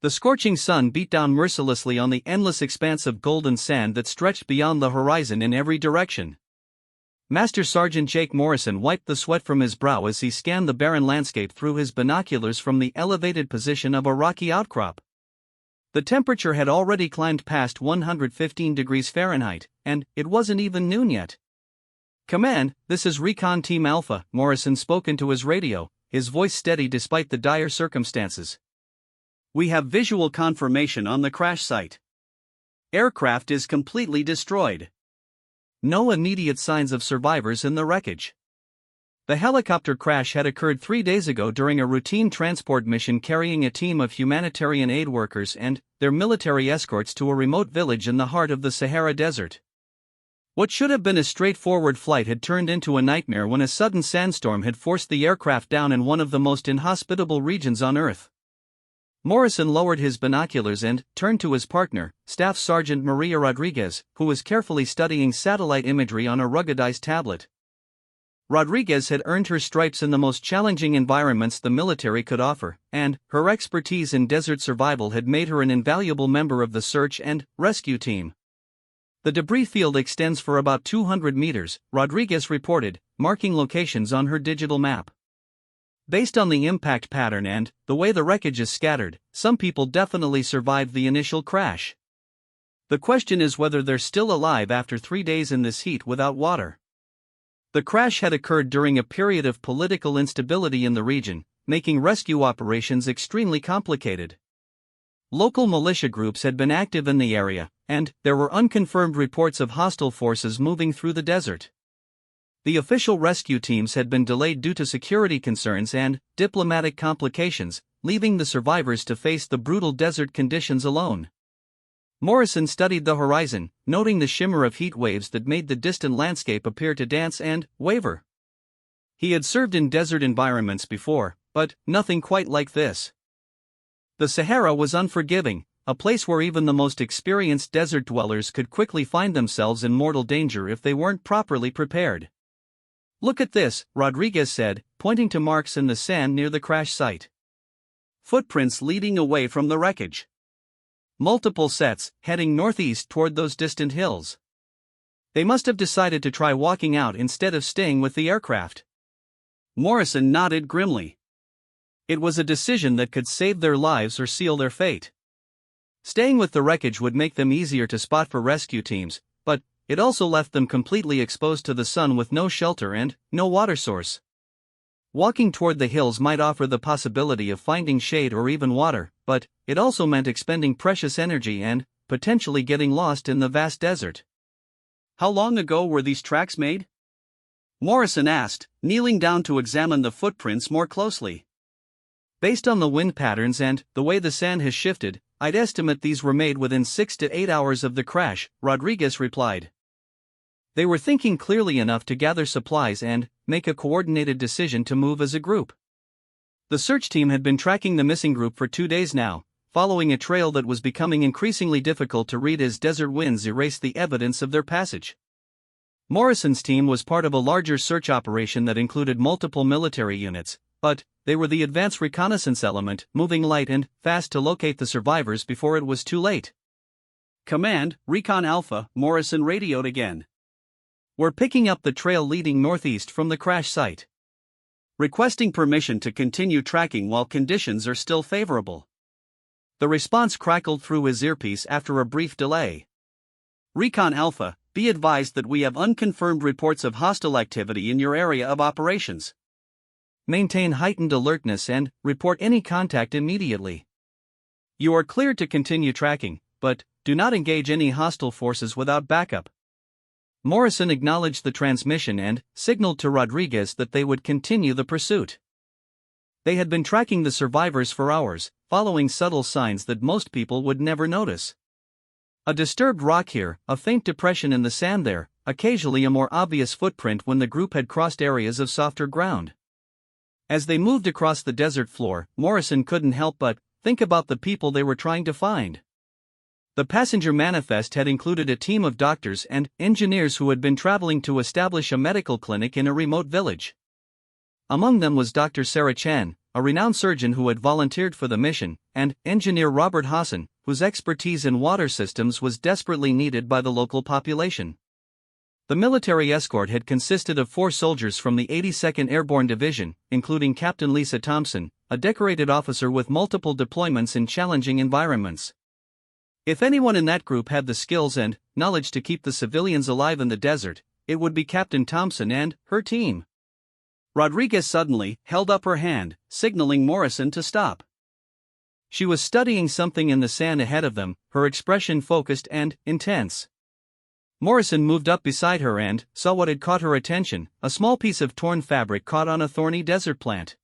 The scorching sun beat down mercilessly on the endless expanse of golden sand that stretched beyond the horizon in every direction. Master Sergeant Jake Morrison wiped the sweat from his brow as he scanned the barren landscape through his binoculars from the elevated position of a rocky outcrop. The temperature had already climbed past 115 degrees Fahrenheit, and it wasn't even noon yet. "Command, this is Recon Team Alpha," Morrison spoke into his radio, his voice steady despite the dire circumstances. "We have visual confirmation on the crash site. Aircraft is completely destroyed. No immediate signs of survivors in the wreckage." The helicopter crash had occurred 3 days ago during a routine transport mission carrying a team of humanitarian aid workers and their military escorts to a remote village in the heart of the Sahara Desert. What should have been a straightforward flight had turned into a nightmare when a sudden sandstorm had forced the aircraft down in one of the most inhospitable regions on Earth. Morrison lowered his binoculars and turned to his partner, Staff Sergeant Maria Rodriguez, who was carefully studying satellite imagery on a ruggedized tablet. Rodriguez had earned her stripes in the most challenging environments the military could offer, and her expertise in desert survival had made her an invaluable member of the search and rescue team. "The debris field extends for about 200 meters, Rodriguez reported, marking locations on her digital map. "Based on the impact pattern and the way the wreckage is scattered, some people definitely survived the initial crash. The question is whether they're still alive after 3 days in this heat without water." The crash had occurred during a period of political instability in the region, making rescue operations extremely complicated. Local militia groups had been active in the area, and there were unconfirmed reports of hostile forces moving through the desert. The official rescue teams had been delayed due to security concerns and diplomatic complications, leaving the survivors to face the brutal desert conditions alone. Morrison studied the horizon, noting the shimmer of heat waves that made the distant landscape appear to dance and waver. He had served in desert environments before, but nothing quite like this. The Sahara was unforgiving, a place where even the most experienced desert dwellers could quickly find themselves in mortal danger if they weren't properly prepared. "Look at this," Rodriguez said, pointing to marks in the sand near the crash site. "Footprints leading away from the wreckage. Multiple sets, heading northeast toward those distant hills. They must have decided to try walking out instead of staying with the aircraft." Morrison nodded grimly. It was a decision that could save their lives or seal their fate. Staying with the wreckage would make them easier to spot for rescue teams, but it also left them completely exposed to the sun with no shelter and no water source. Walking toward the hills might offer the possibility of finding shade or even water, but it also meant expending precious energy and potentially getting lost in the vast desert. "How long ago were these tracks made?" Morrison asked, kneeling down to examine the footprints more closely. "Based on the wind patterns and the way the sand has shifted, I'd estimate these were made within 6 to 8 hours of the crash," Rodriguez replied. They were thinking clearly enough to gather supplies and make a coordinated decision to move as a group. The search team had been tracking the missing group for 2 days now, following a trail that was becoming increasingly difficult to read as desert winds erased the evidence of their passage. Morrison's team was part of a larger search operation that included multiple military units, but they were the advanced reconnaissance element, moving light and fast to locate the survivors before it was too late. "Command, Recon Alpha," Morrison radioed again. "We're picking up the trail leading northeast from the crash site. Requesting permission to continue tracking while conditions are still favorable." The response crackled through his earpiece after a brief delay. "Recon Alpha, be advised that we have unconfirmed reports of hostile activity in your area of operations. Maintain heightened alertness and report any contact immediately. You are cleared to continue tracking, but do not engage any hostile forces without backup." Morrison acknowledged the transmission and signaled to Rodriguez that they would continue the pursuit. They had been tracking the survivors for hours, following subtle signs that most people would never notice. A disturbed rock here, a faint depression in the sand there, occasionally a more obvious footprint when the group had crossed areas of softer ground. As they moved across the desert floor, Morrison couldn't help but think about the people they were trying to find. The passenger manifest had included a team of doctors and engineers who had been traveling to establish a medical clinic in a remote village. Among them was Dr. Sarah Chen, a renowned surgeon who had volunteered for the mission, and engineer Robert Hassan, whose expertise in water systems was desperately needed by the local population. The military escort had consisted of 4 soldiers from the 82nd Airborne Division, including Captain Lisa Thompson, a decorated officer with multiple deployments in challenging environments. If anyone in that group had the skills and knowledge to keep the civilians alive in the desert, it would be Captain Thompson and her team. Rodriguez suddenly held up her hand, signaling Morrison to stop. She was studying something in the sand ahead of them, her expression focused and intense. Morrison moved up beside her and saw what had caught her attention, a small piece of torn fabric caught on a thorny desert plant.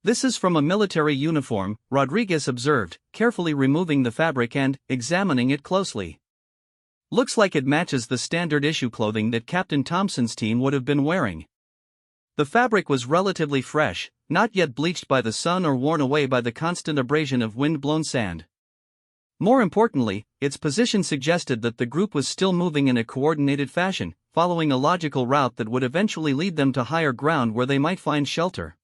"This is from a military uniform," Rodriguez observed, carefully removing the fabric and examining it closely. "Looks like it matches the standard issue clothing that Captain Thompson's team would have been wearing." The fabric was relatively fresh, not yet bleached by the sun or worn away by the constant abrasion of wind-blown sand. More importantly, its position suggested that the group was still moving in a coordinated fashion, following a logical route that would eventually lead them to higher ground where they might find shelter.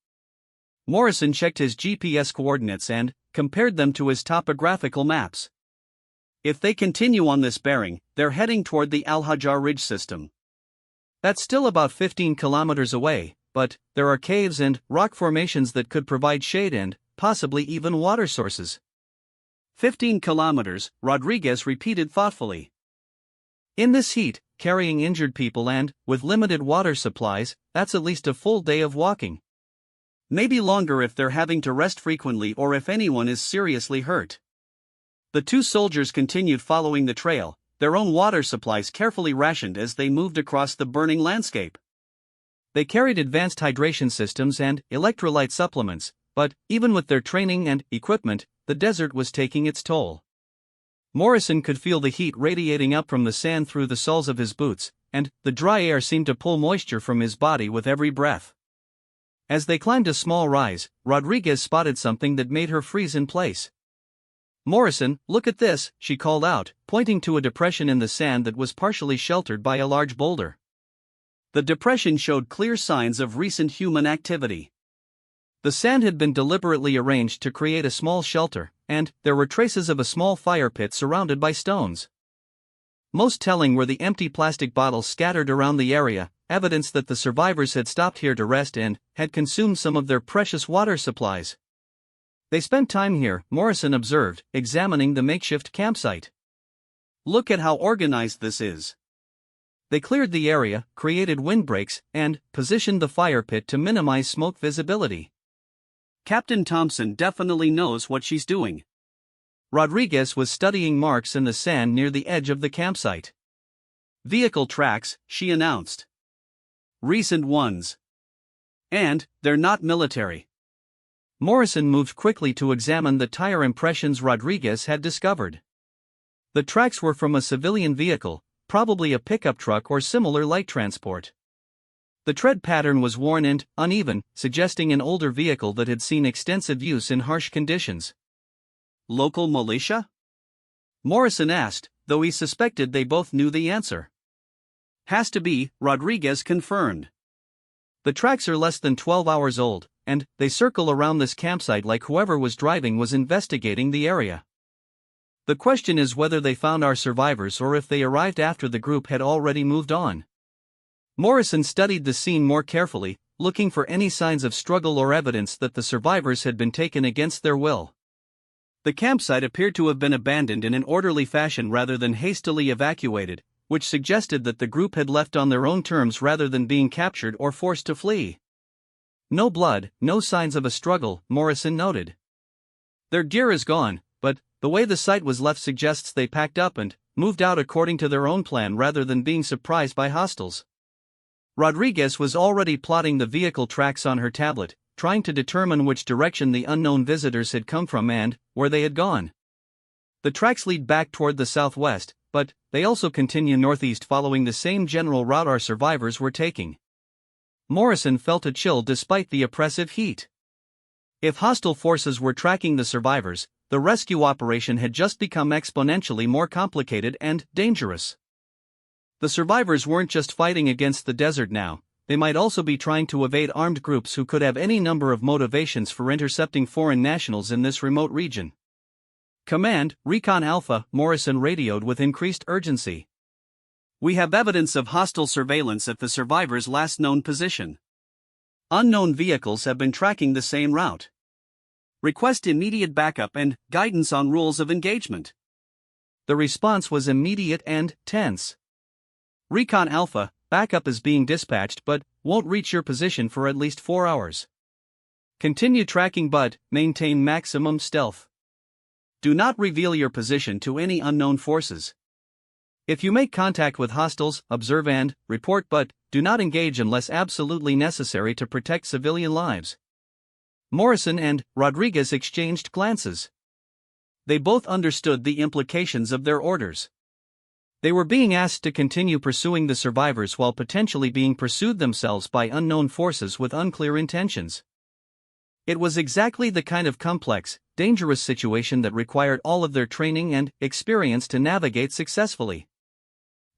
Morrison checked his GPS coordinates and compared them to his topographical maps. If they continue on this bearing, they're heading toward the Al-Hajar Ridge system. That's still about 15 kilometers away, but there are caves and rock formations that could provide shade and possibly even water sources. 15 kilometers, Rodriguez repeated thoughtfully. In this heat, carrying injured people and with limited water supplies, that's at least a full day of walking. Maybe longer if they're having to rest frequently or if anyone is seriously hurt. The 2 soldiers continued following the trail, their own water supplies carefully rationed as they moved across the burning landscape. They carried advanced hydration systems and electrolyte supplements, but even with their training and equipment, the desert was taking its toll. Morrison could feel the heat radiating up from the sand through the soles of his boots, and the dry air seemed to pull moisture from his body with every breath. As they climbed a small rise, Rodriguez spotted something that made her freeze in place. "Morrison, look at this," she called out, pointing to a depression in the sand that was partially sheltered by a large boulder. The depression showed clear signs of recent human activity. The sand had been deliberately arranged to create a small shelter, and there were traces of a small fire pit surrounded by stones. Most telling were the empty plastic bottles scattered around the area, evidence that the survivors had stopped here to rest and had consumed some of their precious water supplies. "They spent time here," Morrison observed, examining the makeshift campsite. "Look at how organized this is." They cleared the area, created windbreaks, and positioned the fire pit to minimize smoke visibility. "Captain Thompson definitely knows what she's doing." Rodriguez was studying marks in the sand near the edge of the campsite. "Vehicle tracks," she announced. "Recent ones. And they're not military." Morrison moved quickly to examine the tire impressions Rodriguez had discovered. The tracks were from a civilian vehicle, probably a pickup truck or similar light transport. The tread pattern was worn and uneven, suggesting an older vehicle that had seen extensive use in harsh conditions. "Local militia?" Morrison asked, though he suspected they both knew the answer. "Has to be," Rodriguez confirmed. "The tracks are less than 12 hours old, and they circle around this campsite like whoever was driving was investigating the area. The question is whether they found our survivors or if they arrived after the group had already moved on." Morrison studied the scene more carefully, looking for any signs of struggle or evidence that the survivors had been taken against their will. The campsite appeared to have been abandoned in an orderly fashion rather than hastily evacuated, which suggested that the group had left on their own terms rather than being captured or forced to flee. "No blood, no signs of a struggle," Morrison noted. "Their gear is gone, but the way the site was left suggests they packed up and moved out according to their own plan rather than being surprised by hostiles." Rodriguez was already plotting the vehicle tracks on her tablet, trying to determine which direction the unknown visitors had come from and where they had gone. The tracks lead back toward the southwest, but they also continue northeast following the same general route our survivors were taking. Morrison felt a chill despite the oppressive heat. If hostile forces were tracking the survivors, the rescue operation had just become exponentially more complicated and dangerous. The survivors weren't just fighting against the desert now, they might also be trying to evade armed groups who could have any number of motivations for intercepting foreign nationals in this remote region. Command, Recon Alpha, Morrison radioed with increased urgency. We have evidence of hostile surveillance at the survivors' last known position. Unknown vehicles have been tracking the same route. Request immediate backup and guidance on rules of engagement. The response was immediate and tense. Recon Alpha, backup is being dispatched but won't reach your position for at least 4 hours. Continue tracking but maintain maximum stealth. Do not reveal your position to any unknown forces. If you make contact with hostiles, observe and report but do not engage unless absolutely necessary to protect civilian lives. Morrison and Rodriguez exchanged glances. They both understood the implications of their orders. They were being asked to continue pursuing the survivors while potentially being pursued themselves by unknown forces with unclear intentions. It was exactly the kind of complex, dangerous situation that required all of their training and experience to navigate successfully.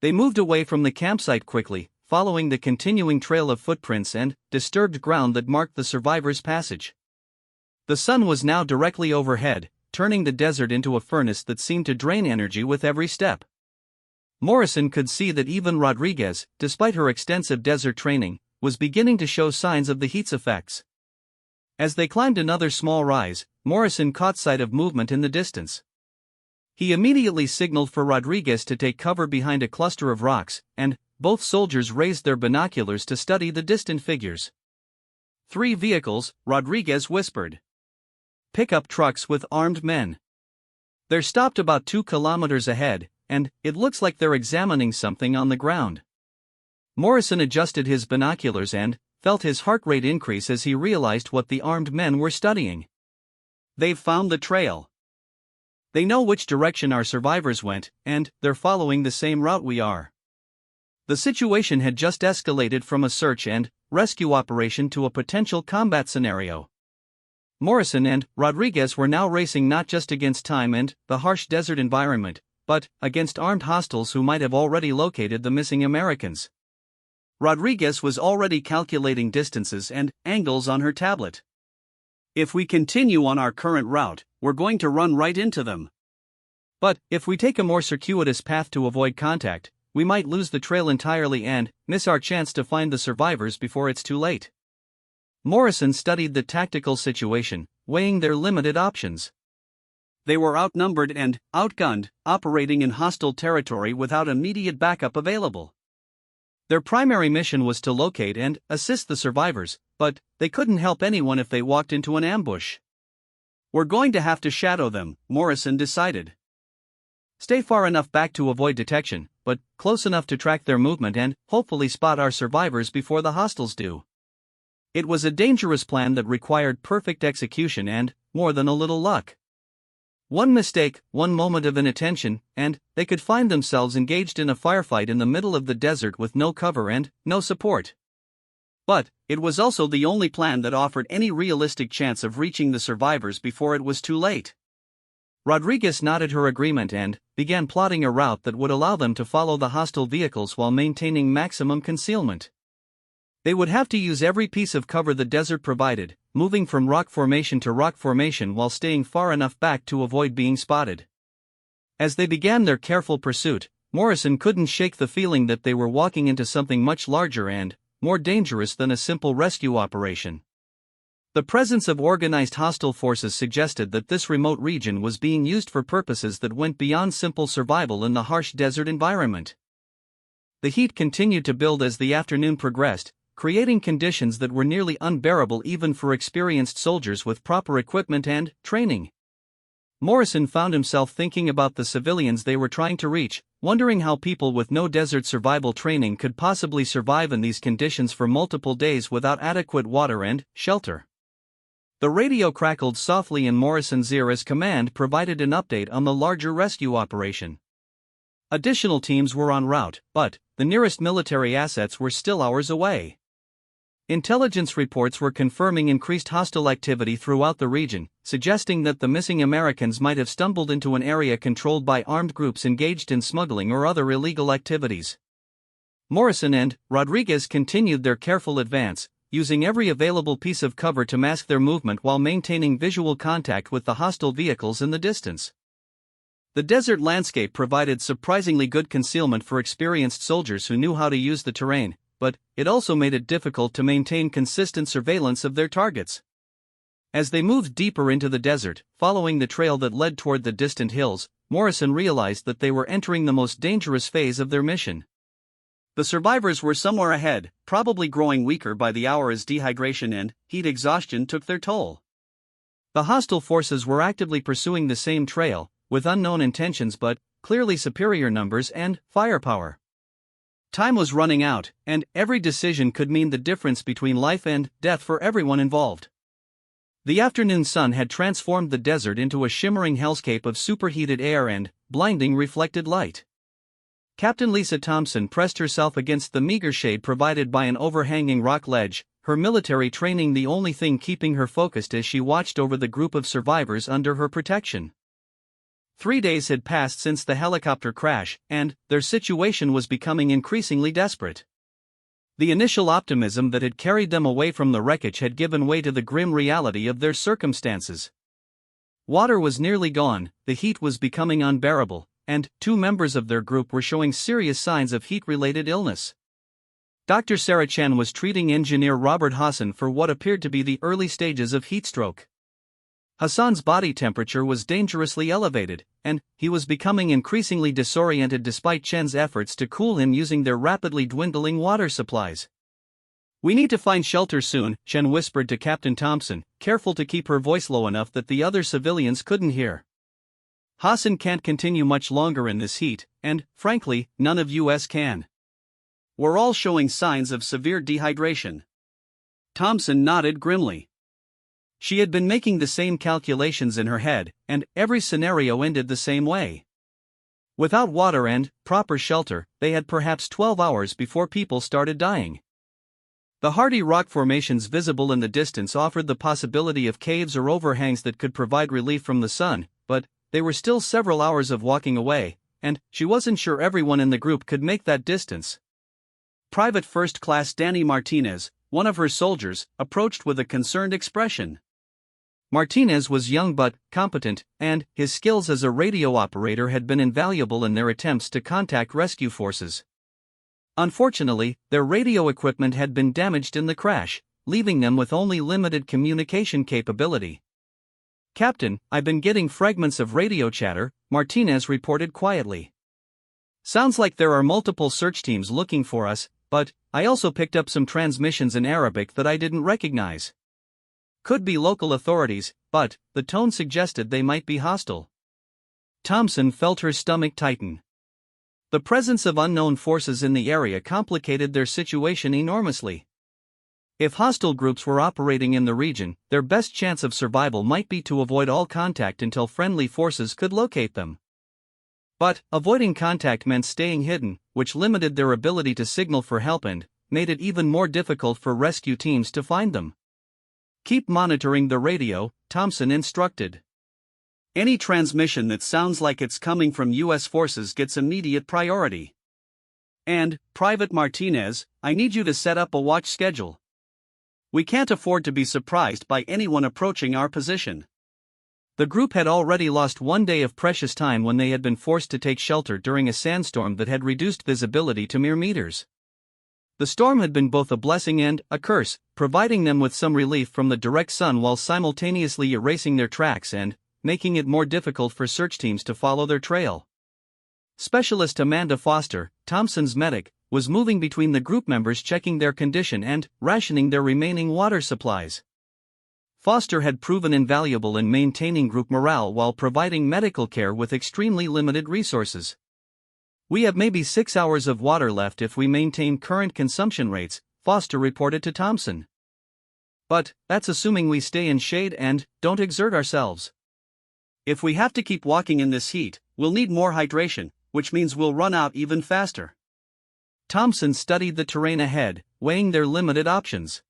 They moved away from the campsite quickly, following the continuing trail of footprints and disturbed ground that marked the survivors' passage. The sun was now directly overhead, turning the desert into a furnace that seemed to drain energy with every step. Morrison could see that even Rodriguez, despite her extensive desert training, was beginning to show signs of the heat's effects. As they climbed another small rise, Morrison caught sight of movement in the distance. He immediately signaled for Rodriguez to take cover behind a cluster of rocks, and both soldiers raised their binoculars to study the distant figures. 3 vehicles, Rodriguez whispered. Pickup trucks with armed men. They're stopped about 2 kilometers ahead, and it looks like they're examining something on the ground. Morrison adjusted his binoculars and felt his heart rate increase as he realized what the armed men were studying. They've found the trail. They know which direction our survivors went, and they're following the same route we are. The situation had just escalated from a search and rescue operation to a potential combat scenario. Morrison and Rodriguez were now racing not just against time and the harsh desert environment, but against armed hostiles who might have already located the missing Americans. Rodriguez was already calculating distances and angles on her tablet. If we continue on our current route, we're going to run right into them. But if we take a more circuitous path to avoid contact, we might lose the trail entirely and miss our chance to find the survivors before it's too late. Morrison studied the tactical situation, weighing their limited options. They were outnumbered and outgunned, operating in hostile territory without immediate backup available. Their primary mission was to locate and assist the survivors, but they couldn't help anyone if they walked into an ambush. We're going to have to shadow them, Morrison decided. Stay far enough back to avoid detection, but close enough to track their movement and hopefully spot our survivors before the hostiles do. It was a dangerous plan that required perfect execution and more than a little luck. One mistake, one moment of inattention, and they could find themselves engaged in a firefight in the middle of the desert with no cover and no support. But it was also the only plan that offered any realistic chance of reaching the survivors before it was too late. Rodriguez nodded her agreement and began plotting a route that would allow them to follow the hostile vehicles while maintaining maximum concealment. They would have to use every piece of cover the desert provided, moving from rock formation to rock formation while staying far enough back to avoid being spotted. As they began their careful pursuit, Morrison couldn't shake the feeling that they were walking into something much larger and more dangerous than a simple rescue operation. The presence of organized hostile forces suggested that this remote region was being used for purposes that went beyond simple survival in the harsh desert environment. The heat continued to build as the afternoon progressed, creating conditions that were nearly unbearable even for experienced soldiers with proper equipment and training. Morrison found himself thinking about the civilians they were trying to reach, wondering how people with no desert survival training could possibly survive in these conditions for multiple days without adequate water and shelter. The radio crackled softly in Morrison's ear as command provided an update on the larger rescue operation. Additional teams were en route, but the nearest military assets were still hours away. Intelligence reports were confirming increased hostile activity throughout the region, suggesting that the missing Americans might have stumbled into an area controlled by armed groups engaged in smuggling or other illegal activities. Morrison and Rodriguez continued their careful advance, using every available piece of cover to mask their movement while maintaining visual contact with the hostile vehicles in the distance. The desert landscape provided surprisingly good concealment for experienced soldiers who knew how to use the terrain, but it also made it difficult to maintain consistent surveillance of their targets. As they moved deeper into the desert, following the trail that led toward the distant hills, Morrison realized that they were entering the most dangerous phase of their mission. The survivors were somewhere ahead, probably growing weaker by the hour as dehydration and heat exhaustion took their toll. The hostile forces were actively pursuing the same trail, with unknown intentions but clearly superior numbers and firepower. Time was running out, and every decision could mean the difference between life and death for everyone involved. The afternoon sun had transformed the desert into a shimmering hellscape of superheated air and blinding reflected light. Captain Lisa Thompson pressed herself against the meager shade provided by an overhanging rock ledge, her military training the only thing keeping her focused as she watched over the group of survivors under her protection. 3 days had passed since the helicopter crash, and their situation was becoming increasingly desperate. The initial optimism that had carried them away from the wreckage had given way to the grim reality of their circumstances. Water was nearly gone, the heat was becoming unbearable, and 2 members of their group were showing serious signs of heat-related illness. Dr. Sarah Chen was treating engineer Robert Hassan for what appeared to be the early stages of heatstroke. Hassan's body temperature was dangerously elevated, and he was becoming increasingly disoriented despite Chen's efforts to cool him using their rapidly dwindling water supplies. "We need to find shelter soon," Chen whispered to Captain Thompson, careful to keep her voice low enough that the other civilians couldn't hear. "Hassan can't continue much longer in this heat, and, frankly, none of us can. We're all showing signs of severe dehydration." Thompson nodded grimly. She had been making the same calculations in her head, and every scenario ended the same way. Without water and proper shelter, they had perhaps 12 hours before people started dying. The hardy rock formations visible in the distance offered the possibility of caves or overhangs that could provide relief from the sun, but they were still several hours of walking away, and she wasn't sure everyone in the group could make that distance. Private First Class Danny Martinez, one of her soldiers, approached with a concerned expression. Martinez was young but competent, and his skills as a radio operator had been invaluable in their attempts to contact rescue forces. Unfortunately, their radio equipment had been damaged in the crash, leaving them with only limited communication capability. "Captain, I've been getting fragments of radio chatter," Martinez reported quietly. "Sounds like there are multiple search teams looking for us, but I also picked up some transmissions in Arabic that I didn't recognize. Could be local authorities, but the tone suggested they might be hostile." Thompson felt her stomach tighten. The presence of unknown forces in the area complicated their situation enormously. If hostile groups were operating in the region, their best chance of survival might be to avoid all contact until friendly forces could locate them. But avoiding contact meant staying hidden, which limited their ability to signal for help and made it even more difficult for rescue teams to find them. "Keep monitoring the radio," Thompson instructed. "Any transmission that sounds like it's coming from U.S. forces gets immediate priority. And, Private Martinez, I need you to set up a watch schedule. We can't afford to be surprised by anyone approaching our position." The group had already lost 1 day of precious time when they had been forced to take shelter during a sandstorm that had reduced visibility to mere meters. The storm had been both a blessing and a curse, providing them with some relief from the direct sun while simultaneously erasing their tracks and making it more difficult for search teams to follow their trail. Specialist Amanda Foster, Thompson's medic, was moving between the group members checking their condition and rationing their remaining water supplies. Foster had proven invaluable in maintaining group morale while providing medical care with extremely limited resources. "We have maybe 6 hours of water left if we maintain current consumption rates," Foster reported to Thompson. "But that's assuming we stay in shade and don't exert ourselves. If we have to keep walking in this heat, we'll need more hydration, which means we'll run out even faster." Thompson studied the terrain ahead, weighing their limited options.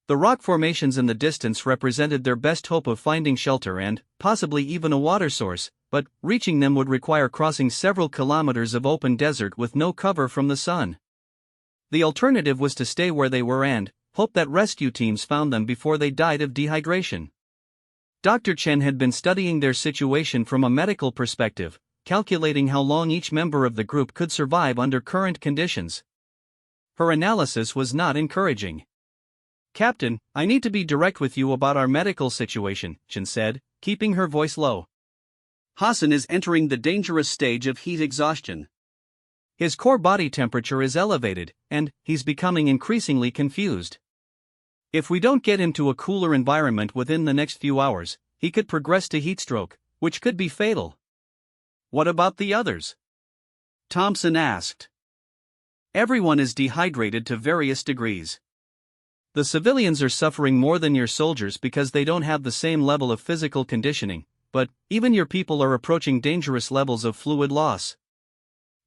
The rock formations in the distance represented their best hope of finding shelter and, possibly even a water source, but reaching them would require crossing several kilometers of open desert with no cover from the sun. The alternative was to stay where they were and hope that rescue teams found them before they died of dehydration. Dr. Chen had been studying their situation from a medical perspective, calculating how long each member of the group could survive under current conditions. Her analysis was not encouraging. "Captain, I need to be direct with you about our medical situation," Chen said, keeping her voice low. "Hassan is entering the dangerous stage of heat exhaustion. His core body temperature is elevated, and he's becoming increasingly confused. If we don't get him to a cooler environment within the next few hours, he could progress to heatstroke, which could be fatal." "What about the others?" Thompson asked. "Everyone is dehydrated to various degrees. The civilians are suffering more than your soldiers because they don't have the same level of physical conditioning, but even your people are approaching dangerous levels of fluid loss.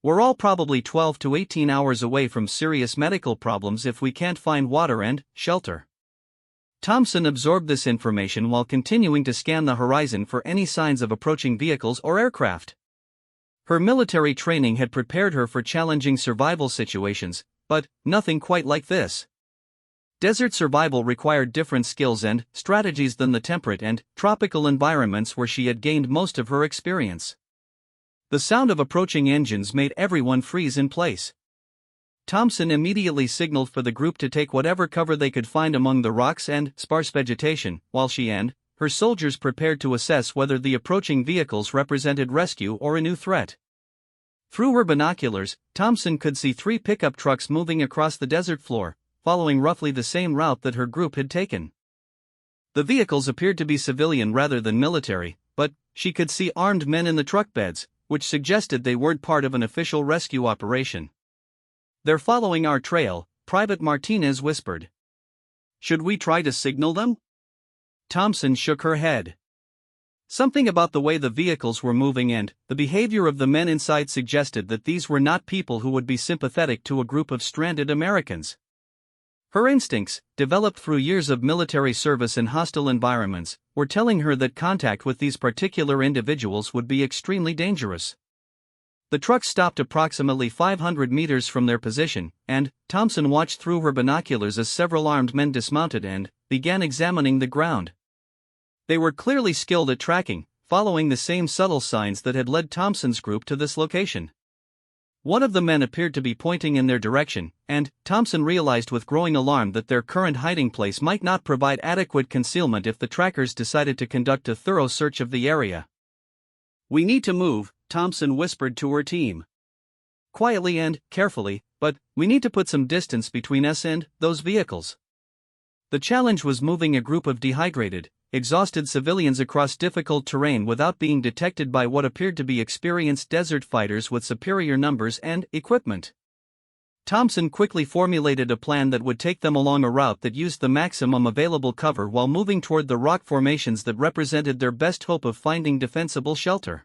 We're all probably 12 to 18 hours away from serious medical problems if we can't find water and shelter." Thompson absorbed this information while continuing to scan the horizon for any signs of approaching vehicles or aircraft. Her military training had prepared her for challenging survival situations, but nothing quite like this. Desert survival required different skills and strategies than the temperate and tropical environments where she had gained most of her experience. The sound of approaching engines made everyone freeze in place. Thompson immediately signaled for the group to take whatever cover they could find among the rocks and sparse vegetation, while she and her soldiers prepared to assess whether the approaching vehicles represented rescue or a new threat. Through her binoculars, Thompson could see 3 pickup trucks moving across the desert floor, following roughly the same route that her group had taken. The vehicles appeared to be civilian rather than military, but she could see armed men in the truck beds, which suggested they weren't part of an official rescue operation. "They're following our trail," Private Martinez whispered. "Should we try to signal them?" Thompson shook her head. Something about the way the vehicles were moving and the behavior of the men inside suggested that these were not people who would be sympathetic to a group of stranded Americans. Her instincts, developed through years of military service in hostile environments, were telling her that contact with these particular individuals would be extremely dangerous. The truck stopped approximately 500 meters from their position, and Thompson watched through her binoculars as several armed men dismounted and began examining the ground. They were clearly skilled at tracking, following the same subtle signs that had led Thompson's group to this location. One of the men appeared to be pointing in their direction, and Thompson realized with growing alarm that their current hiding place might not provide adequate concealment if the trackers decided to conduct a thorough search of the area. "We need to move," Thompson whispered to her team. "Quietly and carefully, but we need to put some distance between us and those vehicles." The challenge was moving a group of dehydrated, exhausted civilians across difficult terrain without being detected by what appeared to be experienced desert fighters with superior numbers and equipment. Thompson quickly formulated a plan that would take them along a route that used the maximum available cover while moving toward the rock formations that represented their best hope of finding defensible shelter.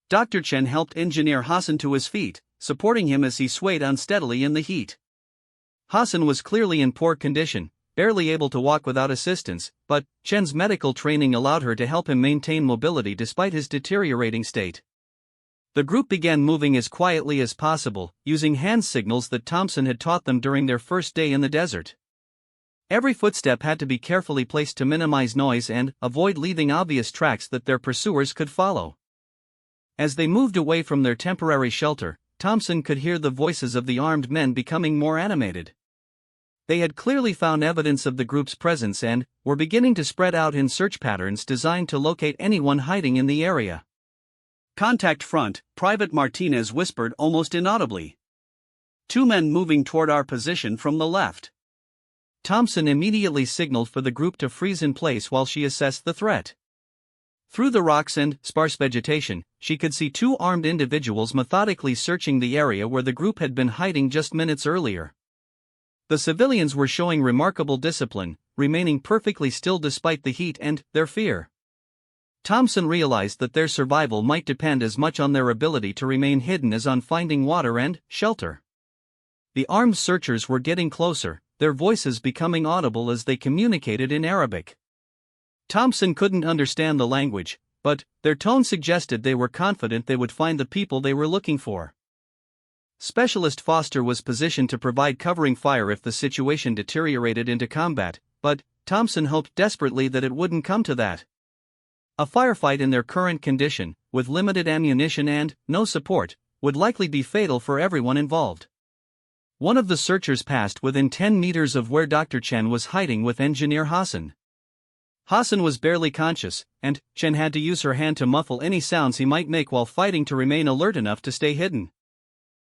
Dr. Chen helped engineer Hassan to his feet, supporting him as he swayed unsteadily in the heat. Hassan was clearly in poor condition, barely able to walk without assistance, but Chen's medical training allowed her to help him maintain mobility despite his deteriorating state. The group began moving as quietly as possible, using hand signals that Thompson had taught them during their first day in the desert. Every footstep had to be carefully placed to minimize noise and avoid leaving obvious tracks that their pursuers could follow. As they moved away from their temporary shelter, Thompson could hear the voices of the armed men becoming more animated. They had clearly found evidence of the group's presence and were beginning to spread out in search patterns designed to locate anyone hiding in the area. "Contact front," Private Martinez whispered almost inaudibly. "2 men moving toward our position from the left." Thompson immediately signaled for the group to freeze in place while she assessed the threat. Through the rocks and sparse vegetation, she could see 2 armed individuals methodically searching the area where the group had been hiding just minutes earlier. The civilians were showing remarkable discipline, remaining perfectly still despite the heat and their fear. Thompson realized that their survival might depend as much on their ability to remain hidden as on finding water and shelter. The armed searchers were getting closer, their voices becoming audible as they communicated in Arabic. Thompson couldn't understand the language, but their tone suggested they were confident they would find the people they were looking for. Specialist Foster was positioned to provide covering fire if the situation deteriorated into combat, but Thompson hoped desperately that it wouldn't come to that. A firefight in their current condition, with limited ammunition and no support, would likely be fatal for everyone involved. One of the searchers passed within 10 meters of where Dr. Chen was hiding with Engineer Hassan. Hassan was barely conscious, and Chen had to use her hand to muffle any sounds he might make while fighting to remain alert enough to stay hidden.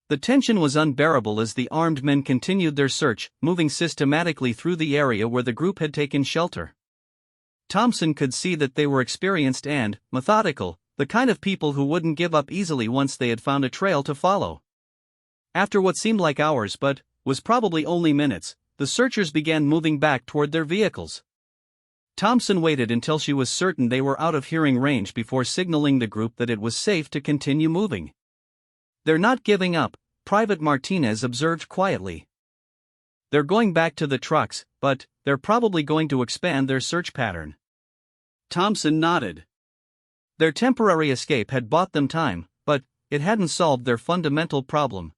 The tension was unbearable as the armed men continued their search, moving systematically through the area where the group had taken shelter. Thompson could see that they were experienced and methodical, the kind of people who wouldn't give up easily once they had found a trail to follow. After what seemed like hours but was probably only minutes, the searchers began moving back toward their vehicles. Thompson waited until she was certain they were out of hearing range before signaling the group that it was safe to continue moving. "They're not giving up," Private Martinez observed quietly. "They're going back to the trucks, but they're probably going to expand their search pattern." Thompson nodded. Their temporary escape had bought them time, but it hadn't solved their fundamental problem.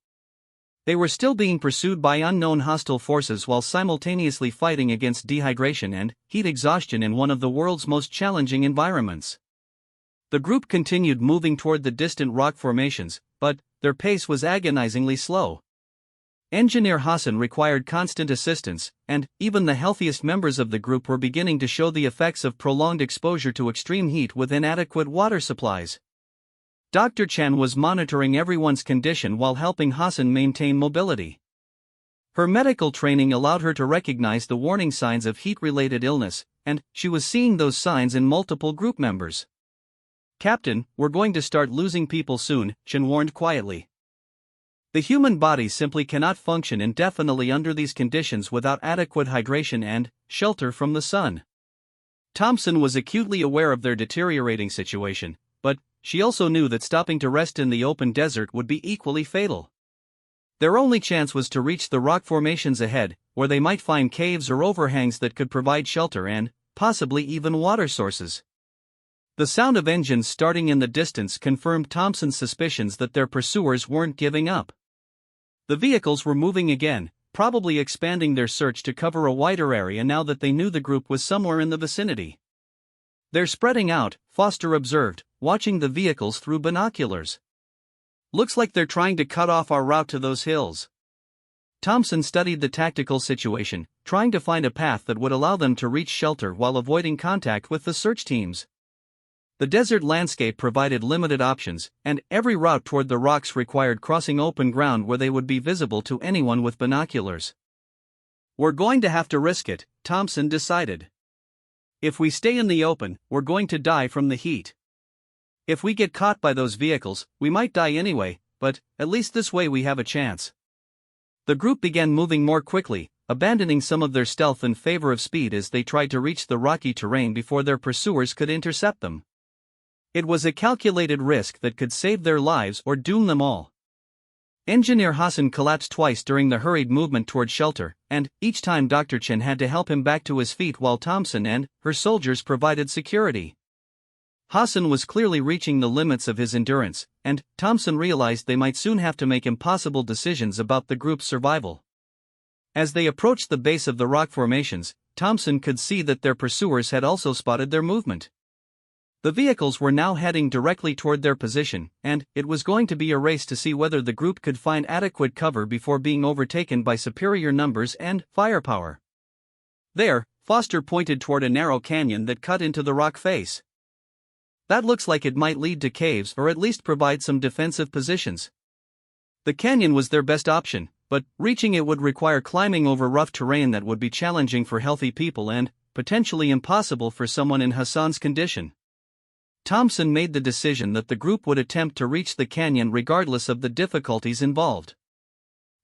They were still being pursued by unknown hostile forces while simultaneously fighting against dehydration and heat exhaustion in one of the world's most challenging environments. The group continued moving toward the distant rock formations, but their pace was agonizingly slow. Engineer Hassan required constant assistance, and even the healthiest members of the group were beginning to show the effects of prolonged exposure to extreme heat with inadequate water supplies. Dr. Chen was monitoring everyone's condition while helping Hassan maintain mobility. Her medical training allowed her to recognize the warning signs of heat-related illness, and she was seeing those signs in multiple group members. "Captain, we're going to start losing people soon," Chen warned quietly. The human body simply cannot function indefinitely under these conditions without adequate hydration and shelter from the sun. Thompson was acutely aware of their deteriorating situation, but she also knew that stopping to rest in the open desert would be equally fatal. Their only chance was to reach the rock formations ahead, where they might find caves or overhangs that could provide shelter and, possibly even water sources. The sound of engines starting in the distance confirmed Thompson's suspicions that their pursuers weren't giving up. The vehicles were moving again, probably expanding their search to cover a wider area now that they knew the group was somewhere in the vicinity. "They're spreading out," Foster observed, watching the vehicles through binoculars. "Looks like they're trying to cut off our route to those hills." Thompson studied the tactical situation, trying to find a path that would allow them to reach shelter while avoiding contact with the search teams. The desert landscape provided limited options, and every route toward the rocks required crossing open ground where they would be visible to anyone with binoculars. "We're going to have to risk it," Thompson decided. "If we stay in the open, we're going to die from the heat. If we get caught by those vehicles, we might die anyway, but at least this way we have a chance." The group began moving more quickly, abandoning some of their stealth in favor of speed as they tried to reach the rocky terrain before their pursuers could intercept them. It was a calculated risk that could save their lives or doom them all. Engineer Hassan collapsed twice during the hurried movement toward shelter, and each time Dr. Chen had to help him back to his feet while Thompson and her soldiers provided security. Hassan was clearly reaching the limits of his endurance, and Thompson realized they might soon have to make impossible decisions about the group's survival. As they approached the base of the rock formations, Thompson could see that their pursuers had also spotted their movement. The vehicles were now heading directly toward their position, and it was going to be a race to see whether the group could find adequate cover before being overtaken by superior numbers and firepower. There, Foster pointed toward a narrow canyon that cut into the rock face. "That looks like it might lead to caves or at least provide some defensive positions." The canyon was their best option, but reaching it would require climbing over rough terrain that would be challenging for healthy people and potentially impossible for someone in Hassan's condition. Thompson made the decision that the group would attempt to reach the canyon regardless of the difficulties involved.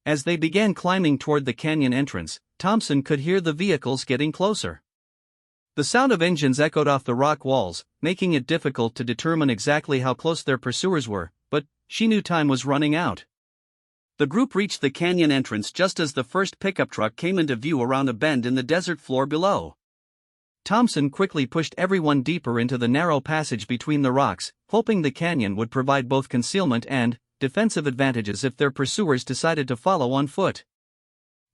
As they began climbing toward the canyon entrance, Thompson could hear the vehicles getting closer. The sound of engines echoed off the rock walls, making it difficult to determine exactly how close their pursuers were, but she knew time was running out. The group reached the canyon entrance just as the first pickup truck came into view around a bend in the desert floor below. Thompson quickly pushed everyone deeper into the narrow passage between the rocks, hoping the canyon would provide both concealment and defensive advantages if their pursuers decided to follow on foot.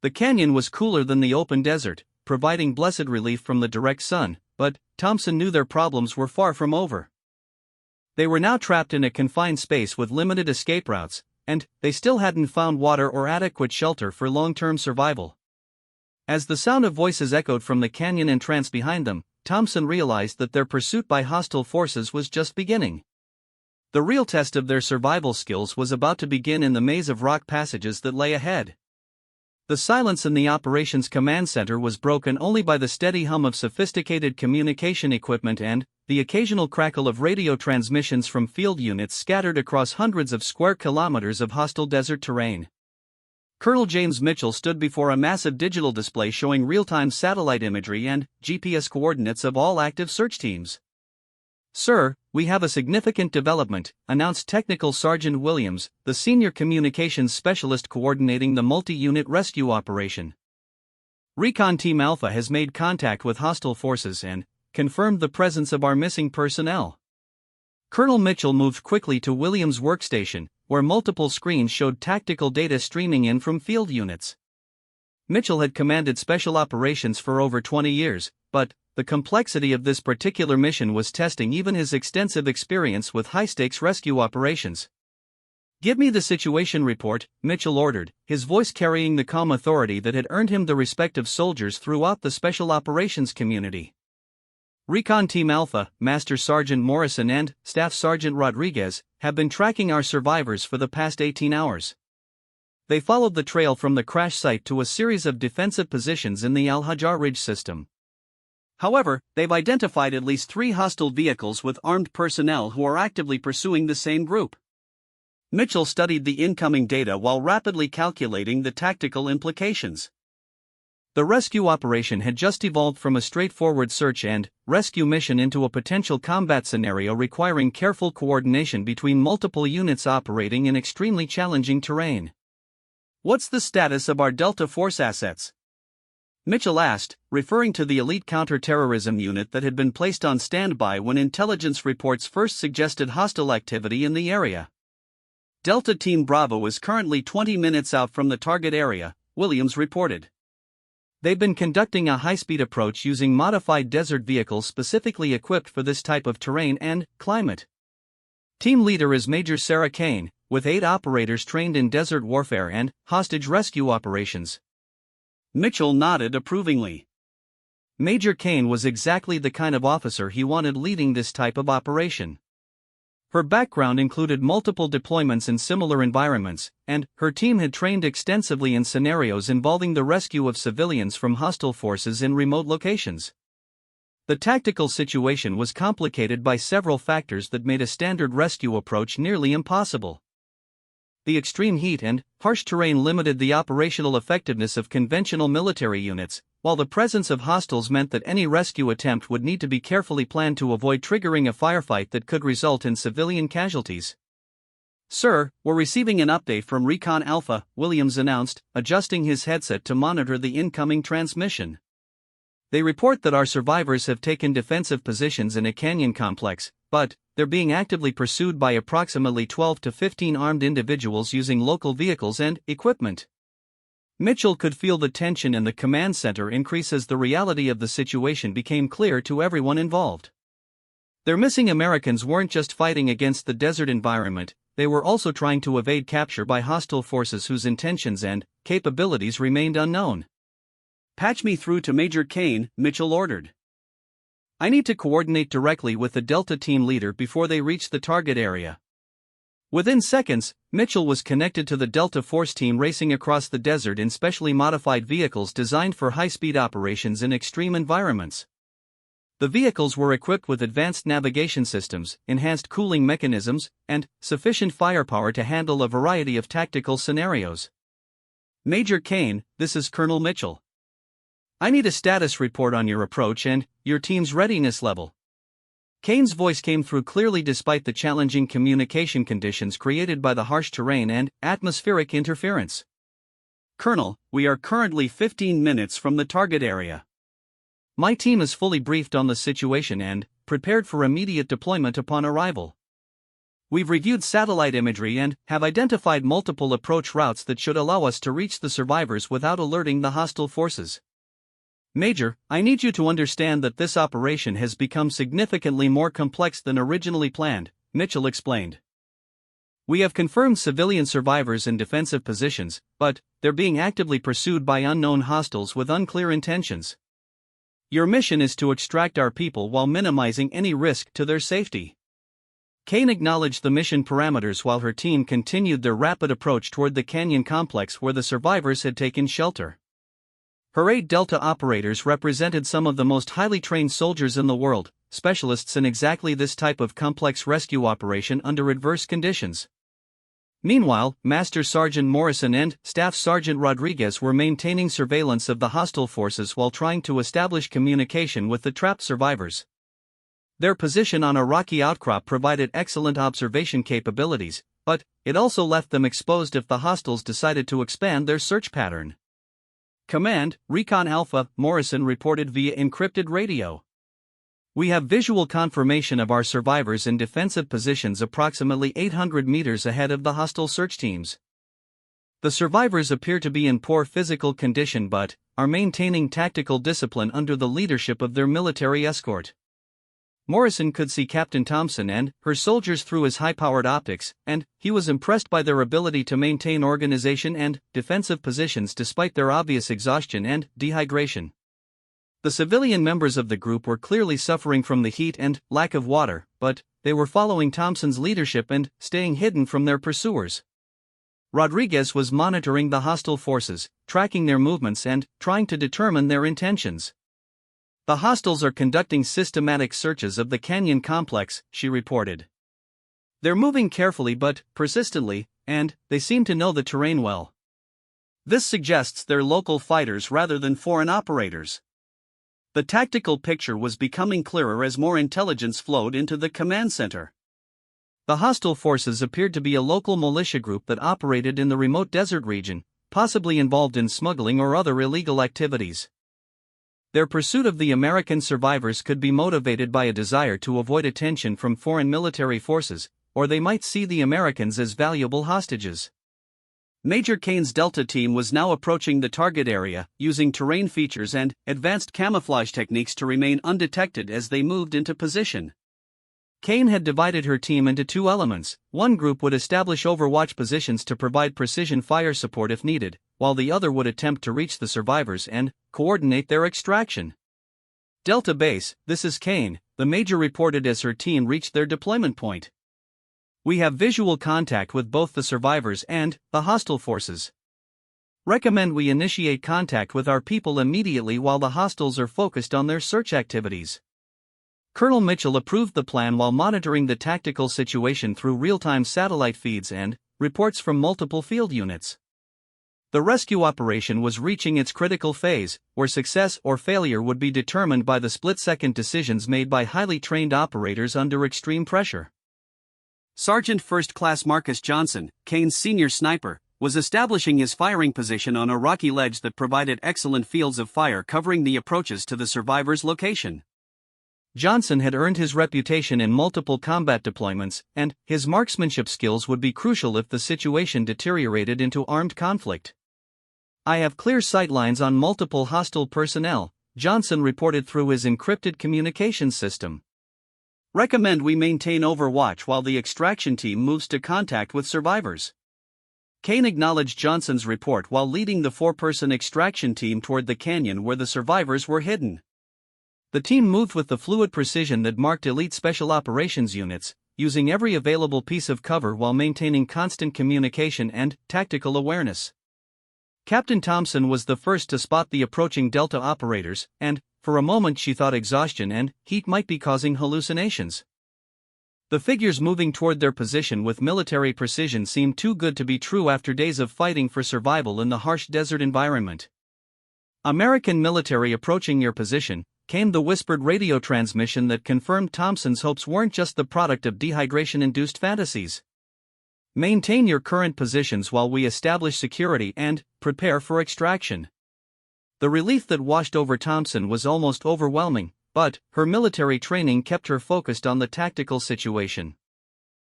The canyon was cooler than the open desert, providing blessed relief from the direct sun, but Thompson knew their problems were far from over. They were now trapped in a confined space with limited escape routes, and they still hadn't found water or adequate shelter for long-term survival. As the sound of voices echoed from the canyon entrance behind them, Thompson realized that their pursuit by hostile forces was just beginning. The real test of their survival skills was about to begin in the maze of rock passages that lay ahead. The silence in the operations command center was broken only by the steady hum of sophisticated communication equipment and the occasional crackle of radio transmissions from field units scattered across hundreds of square kilometers of hostile desert terrain. Colonel James Mitchell stood before a massive digital display showing real-time satellite imagery and GPS coordinates of all active search teams. "Sir, we have a significant development," announced Technical Sergeant Williams, the senior communications specialist coordinating the multi-unit rescue operation. "Recon Team Alpha has made contact with hostile forces and confirmed the presence of our missing personnel." Colonel Mitchell moved quickly to Williams' workstation, where multiple screens showed tactical data streaming in from field units. Mitchell had commanded special operations for over 20 years, but the complexity of this particular mission was testing even his extensive experience with high-stakes rescue operations. "Give me the situation report," Mitchell ordered, his voice carrying the calm authority that had earned him the respect of soldiers throughout the special operations community. "Recon Team Alpha, Master Sergeant Morrison and Staff Sergeant Rodriguez, have been tracking our survivors for the past 18 hours. They followed the trail from the crash site to a series of defensive positions in the Al-Hajar Ridge system. However, they've identified at least 3 hostile vehicles with armed personnel who are actively pursuing the same group." Mitchell studied the incoming data while rapidly calculating the tactical implications. The rescue operation had just evolved from a straightforward search and rescue mission into a potential combat scenario requiring careful coordination between multiple units operating in extremely challenging terrain. "What's the status of our Delta Force assets?" Mitchell asked, referring to the elite counter-terrorism unit that had been placed on standby when intelligence reports first suggested hostile activity in the area. "Delta Team Bravo is currently 20 minutes out from the target area," Williams reported. "They've been conducting a high-speed approach using modified desert vehicles specifically equipped for this type of terrain and climate. Team leader is Major Sarah Kane, with 8 operators trained in desert warfare and hostage rescue operations." Mitchell nodded approvingly. Major Kane was exactly the kind of officer he wanted leading this type of operation. Her background included multiple deployments in similar environments, and her team had trained extensively in scenarios involving the rescue of civilians from hostile forces in remote locations. The tactical situation was complicated by several factors that made a standard rescue approach nearly impossible. The extreme heat and harsh terrain limited the operational effectiveness of conventional military units, while the presence of hostiles meant that any rescue attempt would need to be carefully planned to avoid triggering a firefight that could result in civilian casualties. "Sir, we're receiving an update from Recon Alpha," Williams announced, adjusting his headset to monitor the incoming transmission. "They report that our survivors have taken defensive positions in a canyon complex, but they're being actively pursued by approximately 12 to 15 armed individuals using local vehicles and equipment." Mitchell could feel the tension in the command center increase as the reality of the situation became clear to everyone involved. Their missing Americans weren't just fighting against the desert environment, they were also trying to evade capture by hostile forces whose intentions and capabilities remained unknown. "Patch me through to Major Kane," Mitchell ordered. "I need to coordinate directly with the Delta team leader before they reach the target area." Within seconds, Mitchell was connected to the Delta Force team racing across the desert in specially modified vehicles designed for high-speed operations in extreme environments. The vehicles were equipped with advanced navigation systems, enhanced cooling mechanisms, and sufficient firepower to handle a variety of tactical scenarios. "Major Kane, this is Colonel Mitchell. I need a status report on your approach and your team's readiness level." Kane's voice came through clearly despite the challenging communication conditions created by the harsh terrain and atmospheric interference. "Colonel, we are currently 15 minutes from the target area. My team is fully briefed on the situation and prepared for immediate deployment upon arrival. We've reviewed satellite imagery and have identified multiple approach routes that should allow us to reach the survivors without alerting the hostile forces. Major, I need you to understand that this operation has become significantly more complex than originally planned, Mitchell explained. We have confirmed civilian survivors in defensive positions, but they're being actively pursued by unknown hostiles with unclear intentions. Your mission is to extract our people while minimizing any risk to their safety. Kane acknowledged the mission parameters while her team continued their rapid approach toward the canyon complex where the survivors had taken shelter. Her 8 Delta operators represented some of the most highly trained soldiers in the world, specialists in exactly this type of complex rescue operation under adverse conditions. Meanwhile, Master Sergeant Morrison and Staff Sergeant Rodriguez were maintaining surveillance of the hostile forces while trying to establish communication with the trapped survivors. Their position on a rocky outcrop provided excellent observation capabilities, but it also left them exposed if the hostiles decided to expand their search pattern. Command, Recon Alpha, Morrison reported via encrypted radio. We have visual confirmation of our survivors in defensive positions approximately 800 meters ahead of the hostile search teams. The survivors appear to be in poor physical condition but are maintaining tactical discipline under the leadership of their military escort. Morrison could see Captain Thompson and her soldiers through his high-powered optics, and he was impressed by their ability to maintain organization and defensive positions despite their obvious exhaustion and dehydration. The civilian members of the group were clearly suffering from the heat and lack of water, but they were following Thompson's leadership and staying hidden from their pursuers. Rodriguez was monitoring the hostile forces, tracking their movements and trying to determine their intentions. The hostiles are conducting systematic searches of the canyon complex, she reported. They're moving carefully but persistently, and they seem to know the terrain well. This suggests they're local fighters rather than foreign operators. The tactical picture was becoming clearer as more intelligence flowed into the command center. The hostile forces appeared to be a local militia group that operated in the remote desert region, possibly involved in smuggling or other illegal activities. Their pursuit of the American survivors could be motivated by a desire to avoid attention from foreign military forces, or they might see the Americans as valuable hostages. Major Kane's Delta team was now approaching the target area, using terrain features and advanced camouflage techniques to remain undetected as they moved into position. Kane had divided her team into 2 elements. One group would establish overwatch positions to provide precision fire support if needed, while the other would attempt to reach the survivors and coordinate their extraction. Delta Base, this is Kane, the Major reported as her team reached their deployment point. We have visual contact with both the survivors and the hostile forces. Recommend we initiate contact with our people immediately while the hostiles are focused on their search activities. Colonel Mitchell approved the plan while monitoring the tactical situation through real-time satellite feeds and reports from multiple field units. The rescue operation was reaching its critical phase, where success or failure would be determined by the split-second decisions made by highly trained operators under extreme pressure. Sergeant First Class Marcus Johnson, Kane's senior sniper, was establishing his firing position on a rocky ledge that provided excellent fields of fire covering the approaches to the survivors' location. Johnson had earned his reputation in multiple combat deployments, and his marksmanship skills would be crucial if the situation deteriorated into armed conflict. I have clear sight lines on multiple hostile personnel, Johnson reported through his encrypted communications system. Recommend we maintain overwatch while the extraction team moves to contact with survivors. Kane acknowledged Johnson's report while leading the 4-person extraction team toward the canyon where the survivors were hidden. The team moved with the fluid precision that marked elite special operations units, using every available piece of cover while maintaining constant communication and tactical awareness. Captain Thompson was the first to spot the approaching Delta operators, and, for a moment she thought exhaustion and heat might be causing hallucinations. The figures moving toward their position with military precision seemed too good to be true after days of fighting for survival in the harsh desert environment. American military approaching your position, came the whispered radio transmission that confirmed Thompson's hopes weren't just the product of dehydration-induced fantasies. Maintain your current positions while we establish security and prepare for extraction. The relief that washed over Thompson was almost overwhelming, but her military training kept her focused on the tactical situation.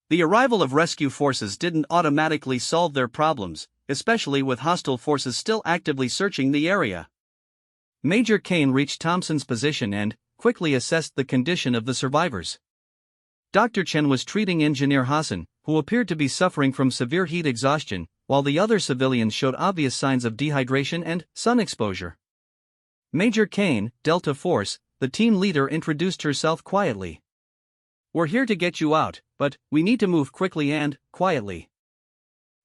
The arrival of rescue forces didn't automatically solve their problems, especially with hostile forces still actively searching the area. Major Kane reached Thompson's position and quickly assessed the condition of the survivors. Dr. Chen was treating Engineer Hassan, who appeared to be suffering from severe heat exhaustion, while the other civilians showed obvious signs of dehydration and sun exposure. Major Kane, Delta Force, the team leader, introduced herself quietly. "We're here to get you out, but we need to move quickly and quietly.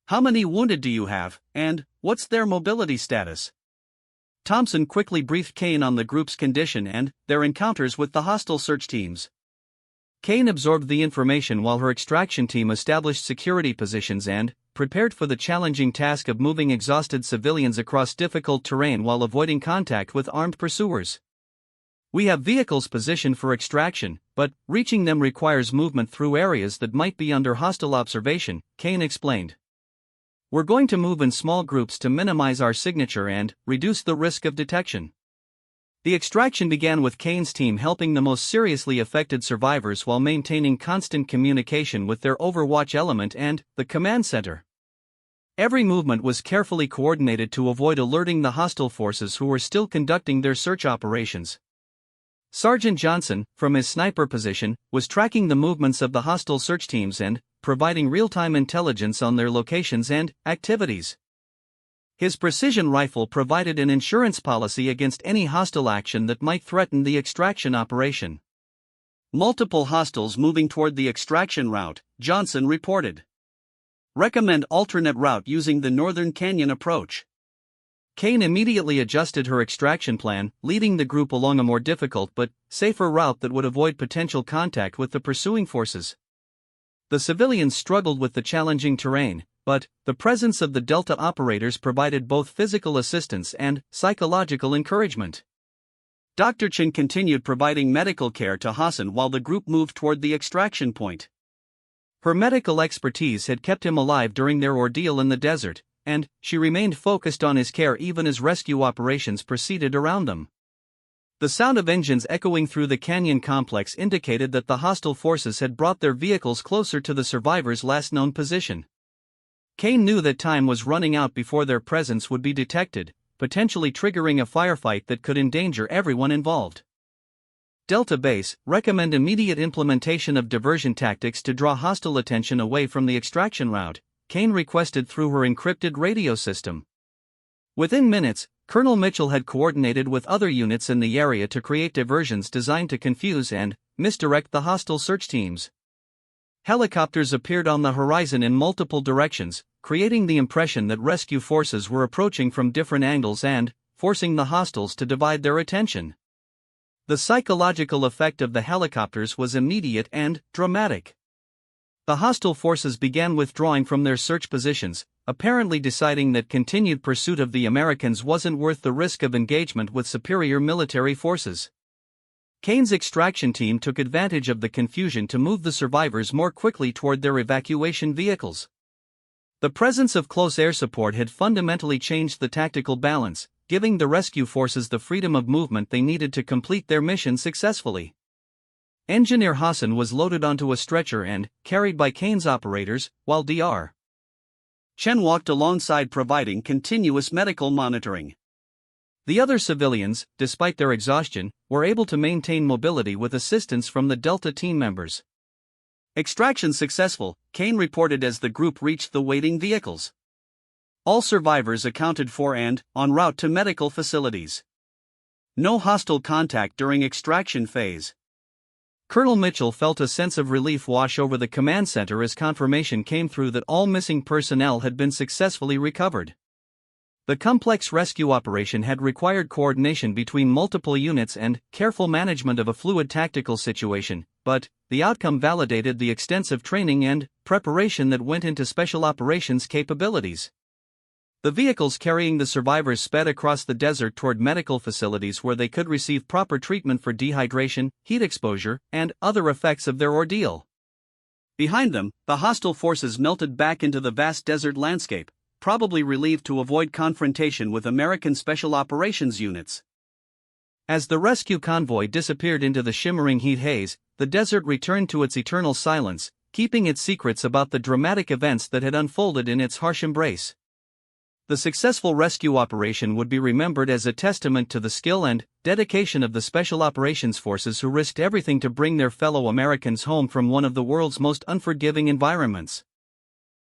How many wounded do you have, and what's their mobility status?" Thompson quickly briefed Kane on the group's condition and their encounters with the hostile search teams. Kane absorbed the information while her extraction team established security positions and prepared for the challenging task of moving exhausted civilians across difficult terrain while avoiding contact with armed pursuers. "We have vehicles positioned for extraction, but reaching them requires movement through areas that might be under hostile observation," Kane explained. "We're going to move in small groups to minimize our signature and reduce the risk of detection." The extraction began with Kane's team helping the most seriously affected survivors while maintaining constant communication with their Overwatch element and the command center. Every movement was carefully coordinated to avoid alerting the hostile forces who were still conducting their search operations. Sergeant Johnson, from his sniper position, was tracking the movements of the hostile search teams and providing real-time intelligence on their locations and activities. His precision rifle provided an insurance policy against any hostile action that might threaten the extraction operation. "Multiple hostiles moving toward the extraction route," Johnson reported. "Recommend alternate route using the Northern Canyon approach." Kane immediately adjusted her extraction plan, leading the group along a more difficult but safer route that would avoid potential contact with the pursuing forces. The civilians struggled with the challenging terrain, but the presence of the Delta operators provided both physical assistance and psychological encouragement. Dr. Chen continued providing medical care to Hassan while the group moved toward the extraction point. Her medical expertise had kept him alive during their ordeal in the desert, and she remained focused on his care even as rescue operations proceeded around them. The sound of engines echoing through the canyon complex indicated that the hostile forces had brought their vehicles closer to the survivors' last known position. Kane knew that time was running out before their presence would be detected, potentially triggering a firefight that could endanger everyone involved. Delta Base, recommend immediate implementation of diversion tactics to draw hostile attention away from the extraction route, Kane requested through her encrypted radio system. Within minutes, Colonel Mitchell had coordinated with other units in the area to create diversions designed to confuse and misdirect the hostile search teams. Helicopters appeared on the horizon in multiple directions, creating the impression that rescue forces were approaching from different angles and forcing the hostiles to divide their attention. The psychological effect of the helicopters was immediate and dramatic. The hostile forces began withdrawing from their search positions, apparently deciding that continued pursuit of the Americans wasn't worth the risk of engagement with superior military forces. Kane's extraction team took advantage of the confusion to move the survivors more quickly toward their evacuation vehicles. The presence of close air support had fundamentally changed the tactical balance, giving the rescue forces the freedom of movement they needed to complete their mission successfully. Engineer Hassan was loaded onto a stretcher and carried by Kane's operators, while Dr. Chen walked alongside providing continuous medical monitoring. The other civilians, despite their exhaustion, were able to maintain mobility with assistance from the Delta team members. "Extraction successful," Kane reported as the group reached the waiting vehicles. "All survivors accounted for and en route to medical facilities. No hostile contact during extraction phase." Colonel Mitchell felt a sense of relief wash over the command center as confirmation came through that all missing personnel had been successfully recovered. The complex rescue operation had required coordination between multiple units and careful management of a fluid tactical situation, but the outcome validated the extensive training and preparation that went into special operations capabilities. The vehicles carrying the survivors sped across the desert toward medical facilities where they could receive proper treatment for dehydration, heat exposure, and other effects of their ordeal. Behind them, the hostile forces melted back into the vast desert landscape, probably relieved to avoid confrontation with American Special Operations units. As the rescue convoy disappeared into the shimmering heat haze, the desert returned to its eternal silence, keeping its secrets about the dramatic events that had unfolded in its harsh embrace. The successful rescue operation would be remembered as a testament to the skill and dedication of the Special Operations Forces, who risked everything to bring their fellow Americans home from one of the world's most unforgiving environments.